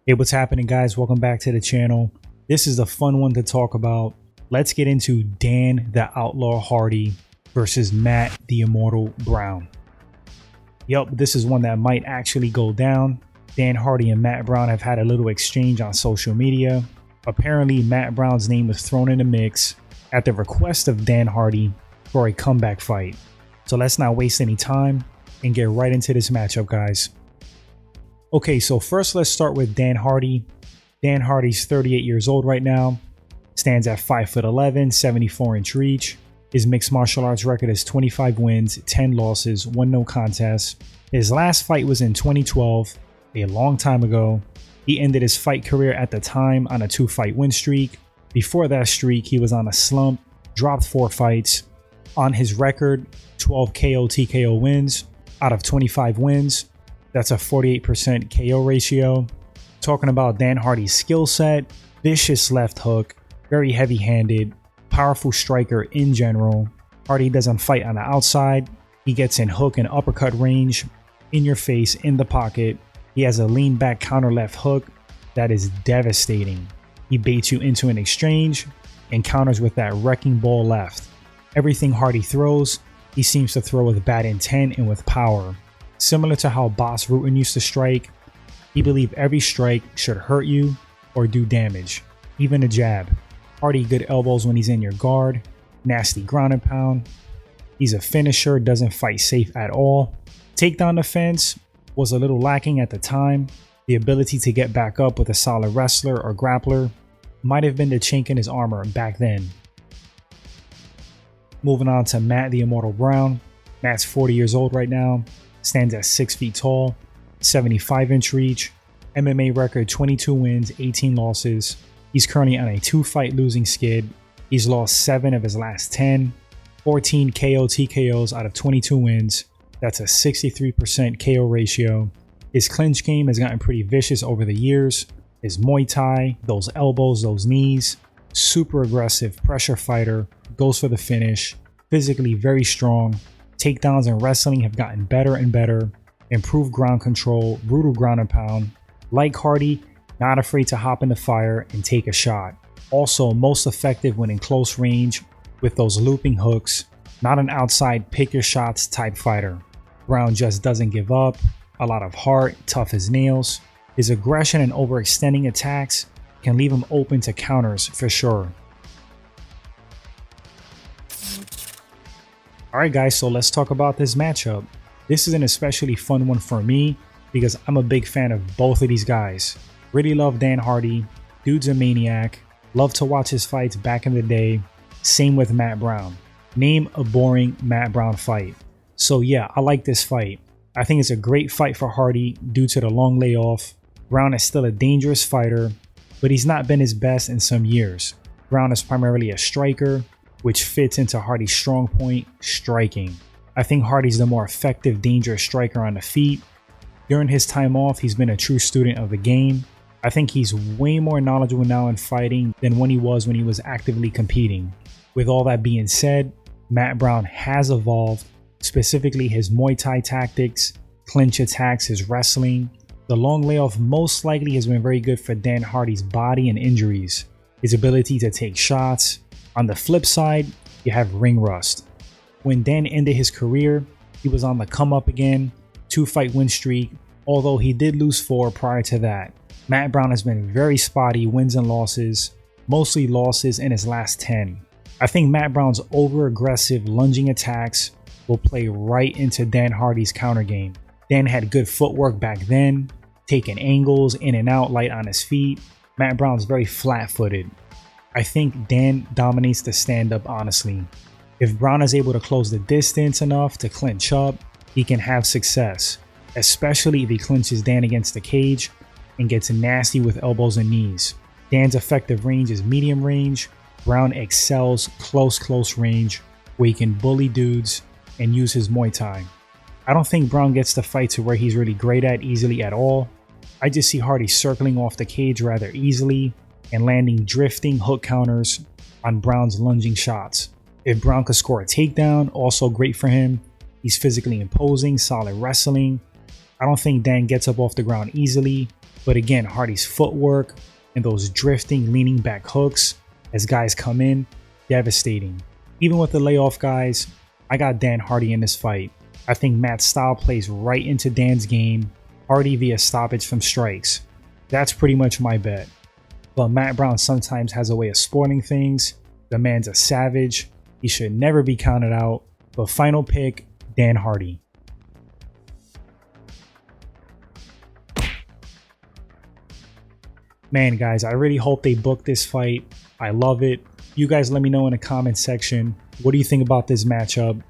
Hey, what's happening, guys? Welcome back to the channel. This is a fun one to talk about. Let's get into Dan the Outlaw Hardy versus Matt the Immortal Brown. Yup, this is one that might actually go down. Dan Hardy and Matt Brown have had a little exchange on social media. Apparently, Matt Brown's name was thrown in the mix at the request of Dan Hardy for a comeback fight. So let's not waste any time and get right into this matchup, guys. Okay, so first let's start with Dan Hardy. Dan Hardy's 38 years old right now, stands at 5'11", 74-inch reach. His mixed martial arts record is 25 wins, 10 losses, 1 no contest. His last fight was in 2012, a long time ago. He ended his fight career at the time on a 2-fight win streak. Before that streak, he was on a slump, dropped 4 fights. On his record, 12 KO TKO wins out of 25 wins. That's a 48% KO ratio. Talking about Dan Hardy's skill set, vicious left hook, very heavy-handed, powerful striker in general. Hardy doesn't fight on the outside. He gets in hook and uppercut range, in your face, in the pocket. He has a lean back counter left hook that is devastating. He baits you into an exchange and counters with that wrecking ball left. Everything Hardy throws, he seems to throw with bad intent and with power. Similar to how Boss Rutan used to strike, he believed every strike should hurt you or do damage, even a jab. Hardy good elbows when he's in your guard, nasty ground and pound. He's a finisher, doesn't fight safe at all. Takedown defense was a little lacking at the time. The ability to get back up with a solid wrestler or grappler might have been the chink in his armor back then. Moving on to Matt the Immortal Brown. Matt's 40 years old right now. Stands at 6 feet tall, 75-inch reach, MMA record 22 wins, 18 losses. He's currently on a 2-fight losing skid. He's lost 7 of his last 10, 14 KO TKOs out of 22 wins. That's a 63% KO ratio. His clinch game has gotten pretty vicious over the years. His Muay Thai, those elbows, those knees, super aggressive pressure fighter, goes for the finish, physically very strong. Takedowns and wrestling have gotten better and better, improved ground control, brutal ground and pound. Like Hardy, not afraid to hop in the fire and take a shot. Also most effective when in close range with those looping hooks, not an outside pick your shots type fighter. Brown just doesn't give up, a lot of heart, tough as nails. His aggression and overextending attacks can leave him open to counters for sure. Alright guys, so let's talk about this matchup. This is an especially fun one for me because I'm a big fan of both of these guys. Really love Dan Hardy, dude's a maniac, love to watch his fights back in the day. Same with Matt Brown. Name a boring Matt Brown fight. So yeah, I like this fight. I think it's a great fight for Hardy due to the long layoff. Brown is still a dangerous fighter, but he's not been his best in some years. Brown is primarily a striker, which fits into Hardy's strong point, striking. I think Hardy's the more effective, dangerous striker on the feet. During his time off, he's been a true student of the game. I think he's way more knowledgeable now in fighting than when he was actively competing. With all that being said, Matt Brown has evolved, specifically his Muay Thai tactics, clinch attacks, his wrestling. The long layoff most likely has been very good for Dan Hardy's body and injuries. His ability to take shots. On the flip side, you have ring rust. When Dan ended his career, he was on the come up again, 2-fight win streak, although he did lose 4 prior to that. Matt Brown has been very spotty wins and losses, mostly losses in his last 10. I think Matt Brown's over-aggressive lunging attacks will play right into Dan Hardy's counter game. Dan had good footwork back then, taking angles in and out light on his feet. Matt Brown's very flat-footed. I think Dan dominates the stand-up honestly. If Brown is able to close the distance enough to clinch up, he can have success, especially if he clinches Dan against the cage and gets nasty with elbows and knees. Dan's effective range is medium range. Brown excels close range where he can bully dudes and use his Muay Thai. I don't think Brown gets the fight to where he's really great at easily at all. I just see Hardy circling off the cage rather easily and landing drifting hook counters on Brown's lunging shots. If Brown could score a takedown, also great for him. He's physically imposing, solid wrestling. I don't think Dan gets up off the ground easily. But again, Hardy's footwork and those drifting, leaning back hooks as guys come in, devastating. Even with the layoff guys, I got Dan Hardy in this fight. I think Matt's style plays right into Dan's game, Hardy via stoppage from strikes. That's pretty much my bet. But Matt Brown sometimes has a way of spoiling things. The man's a savage. He should never be counted out. But final pick, Dan Hardy. Man, guys, I really hope they book this fight. I love it. You guys let me know in the comment section. What do you think about this matchup?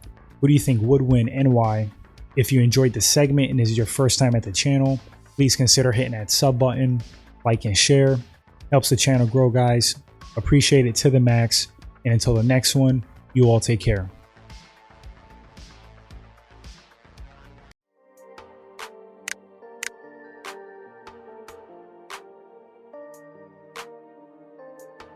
Who do you think would win and why? If you enjoyed the segment and this is your first time at the channel, please consider hitting that sub button, like and share. Helps the channel grow, guys. Appreciate it to the max. And until the next one, you all take care.